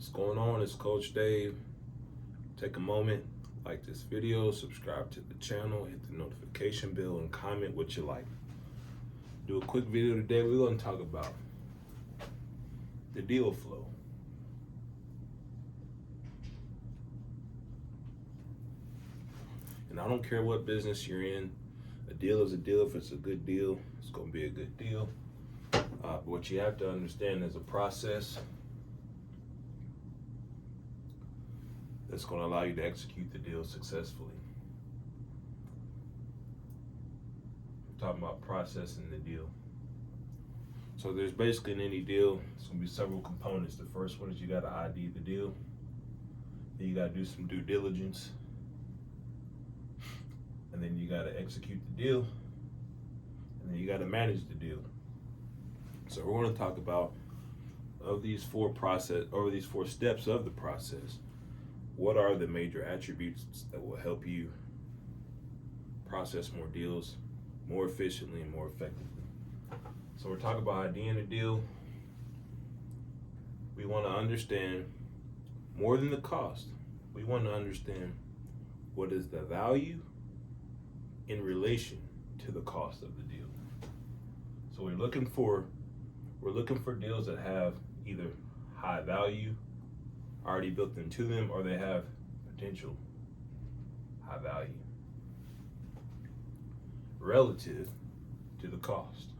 What's going on? It's Coach Dave. Take a moment, like this video, subscribe to the channel, hit the notification bell, and comment what you like. Do a quick video today. We're going to talk about the deal flow. And I don't care what business you're in, a deal is a deal. If it's a good deal, it's going to be a good deal. But what you have to understand is a process that's going to allow you to execute the deal successfully. We're talking about processing the deal. So there's basically in any deal, it's going to be several components. The first one is you got to ID the deal. Then you got to do some due diligence. And then you got to execute the deal. And then you got to manage the deal. So we're going to talk about of these four steps of the process. What are the major attributes that will help you process more deals more efficiently and more effectively? So we're talking about IDing a deal. We want to understand more than the cost. We want to understand what is the value in relation to the cost of the deal. So we're looking for deals that have either high value already built into them, or they have potential high value relative to the cost.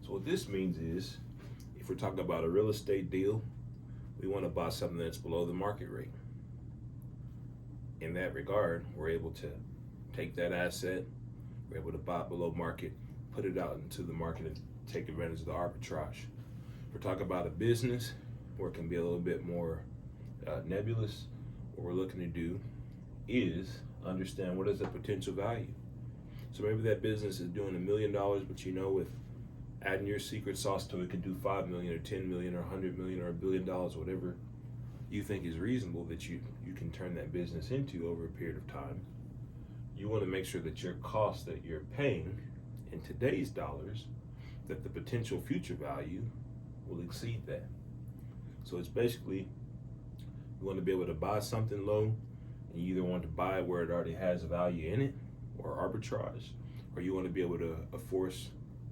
So what this means is, if we're talking about a real estate deal, we want to buy something that's below the market rate. In that regard, we're able to take that asset, we're able to buy it below market, put it out into the market and take advantage of the arbitrage. If we're talking about a business where it can be a little bit more nebulous, what we're looking to do is understand what is the potential value. So maybe that business is doing $1 million, but you know, with adding your secret sauce to it, could do 5 million or 10 million or 100 million or $1 billion, whatever you think is reasonable that you can turn that business into over a period of time. You want to make sure that your cost that you're paying in today's dollars, that the potential future value will exceed that. So it's basically, you want to be able to buy something low, and you either want to buy it where it already has a value in it, or arbitrage, or you want to be able to force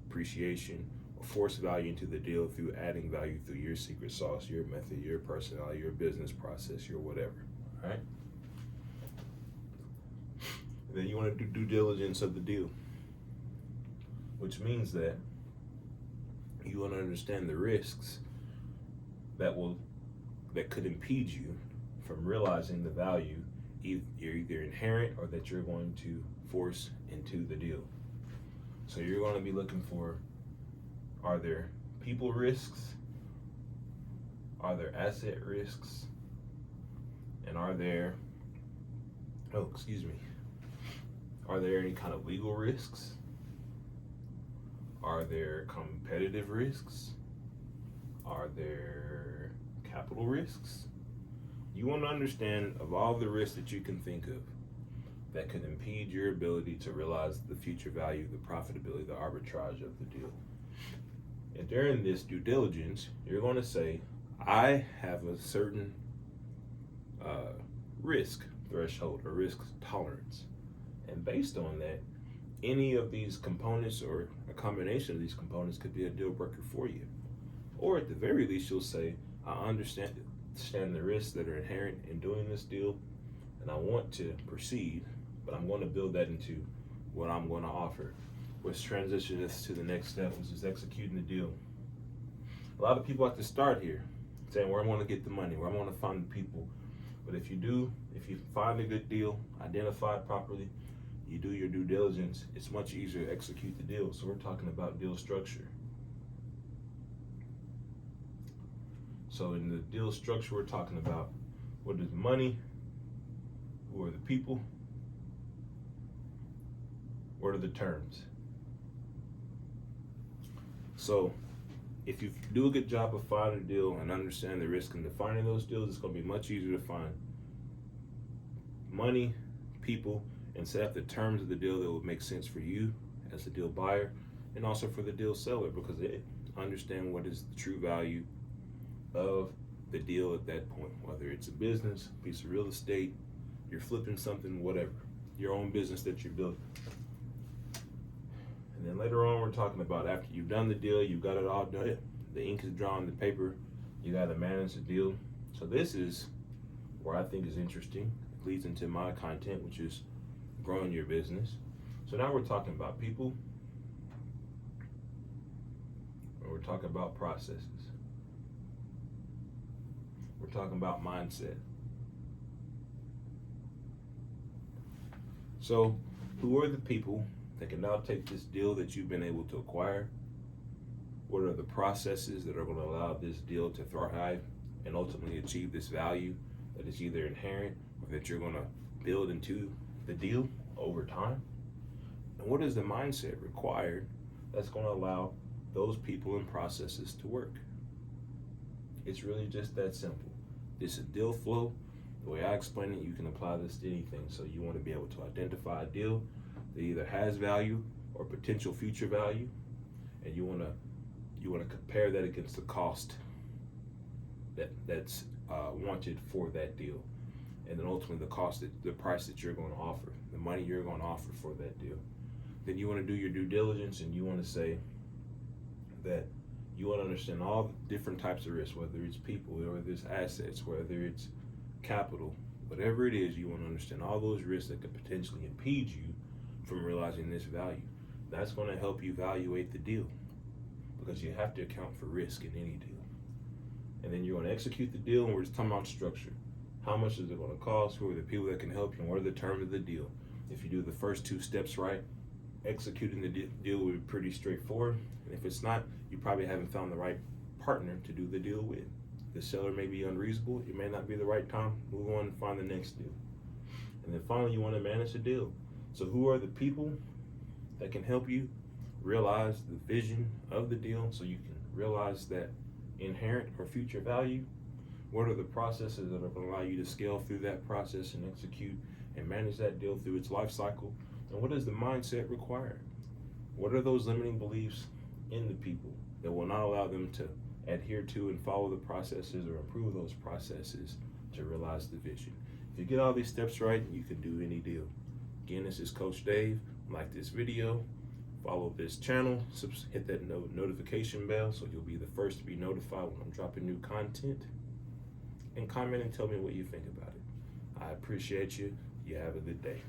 appreciation or force value into the deal through adding value through your secret sauce, your method, your personality, your business process, your whatever, all right? And then you want to do due diligence of the deal, which means that you want to understand the risks that could impede you from realizing the value either inherent or that you're going to force into the deal. So you're going to be looking for, are there people risks? Are there asset risks? And are there any kind of legal risks? Are there competitive risks? Are there capital risks? You want to understand of all the risks that you can think of that could impede your ability to realize the future value, the profitability, the arbitrage of the deal. And during this due diligence, you're going to say, I have a certain risk threshold or risk tolerance. And based on that, any of these components or a combination of these components could be a deal breaker for you. Or at the very least, you'll say, I understand the risks that are inherent in doing this deal, and I want to proceed, but I'm going to build that into what I'm going to offer, which transitions us to the next step, which is executing the deal. A lot of people have to start here, saying where I'm going to get the money, where I'm going to find the people. But if you find a good deal, identify it properly, you do your due diligence, it's much easier to execute the deal. So we're talking about deal structure. So in the deal structure, we're talking about what is money, who are the people, what are the terms. So if you do a good job of finding a deal and understand the risk in defining those deals, it's going to be much easier to find money, people, and set up the terms of the deal that will make sense for you as the deal buyer and also for the deal seller, because they understand what is the true value of the deal at that point, whether it's a business, a piece of real estate, you're flipping something, whatever, your own business that you're building. And then later on, we're talking about after you've done the deal, you've got it all done, the ink is drawn, the paper, you got to manage the deal. So this is where I think is interesting. It leads into my content, which is growing your business. So now we're talking about people, and we're talking about processes. We're talking about mindset. So who are the people that can now take this deal that you've been able to acquire? What are the processes that are going to allow this deal to thrive and ultimately achieve this value that is either inherent or that you're going to build into the deal over time? And what is the mindset required that's going to allow those people and processes to work? It's really just that simple. This is deal flow. The way I explain it, you can apply this to anything. So you want to be able to identify a deal that either has value or potential future value, and you want to compare that against the cost that's wanted for that deal, and then ultimately the price that you're going to offer, the money you're going to offer for that deal. Then you want to do your due diligence, and you want to say that you want to understand all the different types of risks, whether it's people, whether it's assets, whether it's capital, whatever it is. You want to understand all those risks that could potentially impede you from realizing this value. That's going to help you evaluate the deal, because you have to account for risk in any deal. And then you're going to execute the deal, and we're just talking about structure. How much is it going to cost? Who are the people that can help you? And what are the terms of the deal? If you do the first two steps right, executing the deal will be pretty straightforward. And if it's not, you probably haven't found the right partner to do the deal with. The seller may be unreasonable. It may not be the right time. Move on and find the next deal. And then finally, you want to manage the deal. So who are the people that can help you realize the vision of the deal so you can realize that inherent or future value? What are the processes that are going to allow you to scale through that process and execute and manage that deal through its life cycle? And what is the mindset required? What are those limiting beliefs in the people that will not allow them to adhere to and follow the processes or improve those processes to realize the vision? If you get all these steps right, you can do any deal. Again, this is Coach Dave. Like this video, follow this channel, hit that notification bell so you'll be the first to be notified when I'm dropping new content, and comment and tell me what you think about it. I appreciate you. You have a good day.